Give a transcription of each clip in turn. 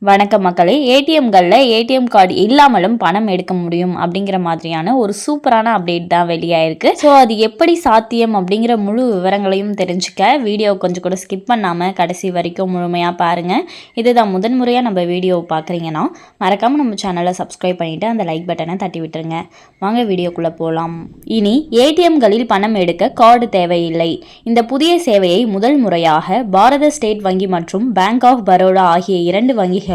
வணக்கம் மக்களே. ஏடிஎம்களில் ATM card இல்லாமலும் பணம் எடுக்க முடியும் அப்படிங்கிற மாதிரியான ஒரு சூப்பரான அப்டேட் தான் வெளியாயிருக்கு. ஸோ அது எப்படி சாத்தியம் அப்படிங்கிற முழு விவரங்களையும் தெரிஞ்சுக்க வீடியோ கொஞ்சம் கூட ஸ்கிப் பண்ணாமல் கடைசி வரைக்கும் முழுமையாக பாருங்கள். இதுதான் முதன்முறையாக நம்ம வீடியோ பார்க்குறீங்கன்னா மறக்காமல் நம்ம சேனலை சப்ஸ்கிரைப் பண்ணிவிட்டு அந்த லைக் பட்டனை தட்டி விட்டுருங்க. வாங்க வீடியோக்குள்ளே போகலாம். இனி ஏடிஎம்களில் பணம் எடுக்க கார்டு தேவையில்லை. இந்த புதிய சேவையை முதல் முறையாக பாரத ஸ்டேட் வங்கி மற்றும் பேங்க் ஆஃப் பரோடா ஆகிய இரண்டு வங்கிகள்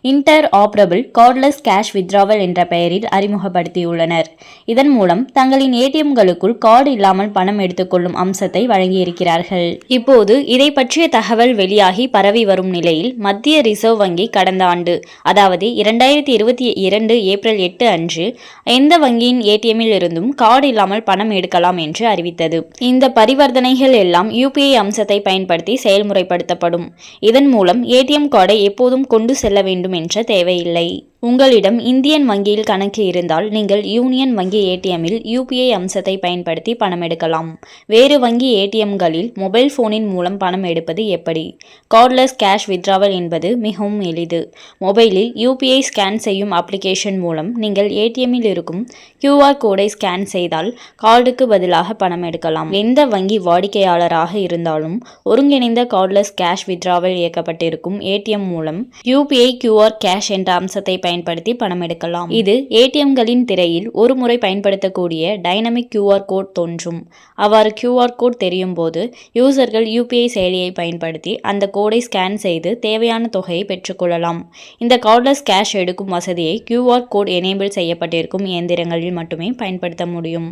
இன்டர் ஆபரபிள் கார்ட்லெஸ் கேஷ் வித்ராவல் என்ற பெயரில் அறிமுகப்படுத்தியுள்ளனர். இதன் மூலம் தங்களின் ஏடிஎம்களுக்குள் கார்டு இல்லாமல் பணம் எடுத்துக்கொள்ளும் அம்சத்தை வழங்கியிருக்கிறார்கள். இப்போது இதை பற்றிய தகவல் வெளியாகி பரவி வரும் நிலையில் மத்திய ரிசர்வ் வங்கி கடந்த ஆண்டு அதாவது 2022 ஏப்ரல் 8 அன்று எந்த வங்கியின் ஏடிஎம்மில் இருந்தும் கார்டு இல்லாமல் பணம் எடுக்கலாம் என்று அறிவித்தது. இந்த பரிவர்த்தனைகள் எல்லாம் யூபிஐ அம்சத்தை பயன்படுத்தி செயல்முறைப்படுத்தப்படும். இதன் மூலம் ஏடிஎம் கார்டை எப்போதும் கொண்டு செல்ல வேண்டும் என்ற தேவையில்லை. உங்களிடம் இந்தியன் வங்கியில் கணக்கு இருந்தால் நீங்கள் யூனியன் வங்கி ஏடிஎம்மில் யூபிஐ அம்சத்தை பயன்படுத்தி பணம் எடுக்கலாம். வேறு வங்கி ஏடிஎம்களில் மொபைல் போனின் மூலம் பணம் எடுப்பது எப்படி? கார்ட்லெஸ் கேஷ் வித்ராவல் என்பது மிகவும் எளிது. மொபைலில் யூபிஐ ஸ்கேன் செய்யும் அப்ளிகேஷன் மூலம் நீங்கள் ஏடிஎம்மில் இருக்கும் QR கோடை ஸ்கேன் செய்தால் கார்டுக்கு பதிலாக பணம் எடுக்கலாம். எந்த வங்கி வாடிக்கையாளராக இருந்தாலும் ஒருங்கிணைந்த கார்ட்லெஸ் கேஷ் வித்ராவல் இயக்கப்பட்டிருக்கும் ஏடிஎம் மூலம் யூபிஐ QR கேஷ் என்ற அம்சத்தை பயன்படுத்தி பணம் எடுக்கலாம். இது ஏடிஎம்களின் திரையில் ஒரு முறை பயன்படுத்தக்கூடிய டைனமிக் QR கோட் தோன்றும். அவ்வாறு QR கோட் தெரியும் போது யூசர்கள் யூபிஐ செயலியை பயன்படுத்தி அந்த கோடை ஸ்கேன் செய்து தேவையான தொகையை பெற்றுக்கொள்ளலாம். இந்த கார்ட்லெஸ் கேஷ் எடுக்கும் வசதியை QR கோட் எனேபிள் செய்யப்பட்டிருக்கும் இயந்திரங்களில் மட்டுமே பயன்படுத்த முடியும்.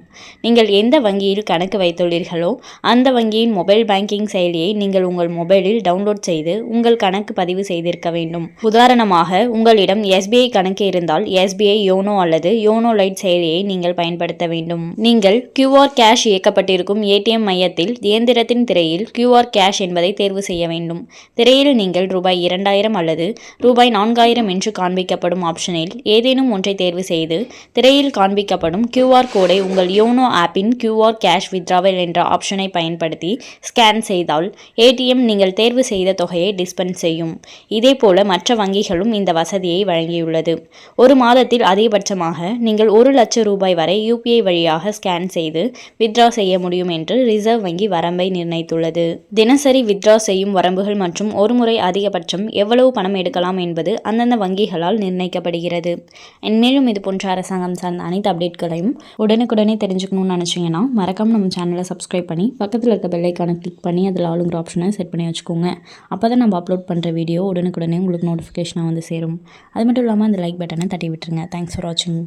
நீங்கள் எந்த வங்கியில் கணக்கு வைத்துள்ளீர்களோ அந்த வங்கியின் மொபைல் பேங்கிங் செயலியை நீங்கள் உங்கள் மொபைலில் டவுன்லோட் செய்து உங்கள் கணக்கு பதிவு செய்திருக்க வேண்டும். உதாரணமாக உங்களிடம் SBI கணக்கு இருந்தால் SBI யோனோ அல்லது யோனோ லைட் செயலியை நீங்கள் பயன்படுத்த வேண்டும். நீங்கள் QR கேஷ் இயக்கப்பட்டிருக்கும் ஏடிஎம் மையத்தில் இயந்திரத்தின் திரையில் QR கேஷ் என்பதை தேர்வு செய்ய வேண்டும். திரையில் நீங்கள் ரூபாய் 2000 அல்லது ரூபாய் 4000 என்று காண்பிக்கப்படும் ஆப்ஷனில் ஏதேனும் ஒன்றை தேர்வு செய்து திரையில் காண்பிக்கப்படும் QR கோடை உங்கள் யோனோ ஆப்பின் QR கேஷ் வித்ராவல் என்ற ஆப்ஷனை பயன்படுத்தி ஸ்கேன் செய்தால் ஏடிஎம் நீங்கள் தேர்வு செய்த தொகையை டிஸ்பென்ஸ் செய்யும். இதேபோல மற்ற வங்கிகளும் இந்த வசதியை வழங்கியுள்ளது. ஒரு மாதத்தில் அதிகபட்சமாக நீங்கள் 1 லட்சம் ரூபாய் வரை யூபிஐ வழியாக ஸ்கேன் செய்து வித்ரா செய்ய முடியும் என்று ரிசர்வ் வங்கி வரம்பை நிர்ணயித்துள்ளது. தினசரி வித்ரா செய்யும் வரம்புகள் மற்றும் ஒரு முறை அதிகபட்சம் எவ்வளவு பணம் எடுக்கலாம் என்பது அந்தந்த வங்கிகளால் நிர்ணயிக்கப்படுகிறது. மேலும் இது போன்ற அரசாங்கம் சார்ந்த அனைத்து அப்டேட்களையும் உடனுக்குடனே தெரிஞ்சுக்கணும்னு நினச்சிங்கன்னா மறக்காம நம்ம சேனலை சப்ஸ்கிரைப் பண்ணி பக்கத்தில் இருக்க பெல் ஐக்கானை கிளிக் பண்ணி அதில் ஆளுங்கிற ஆப்ஷனை செட் பண்ணி வச்சுக்கோங்க. அப்போ தான் நம்ம அப்லோட் பண்ணுற வீடியோ உடனுக்குடனே உங்களுக்கு நோட்டிஃபிகேஷனாக வந்து சேரும். அது மட்டும் இல்லாமல் அந்த லைக் பட்டனை தட்டி விட்டுருங்க. தேங்க்ஸ் ஃபார் வாட்சிங்.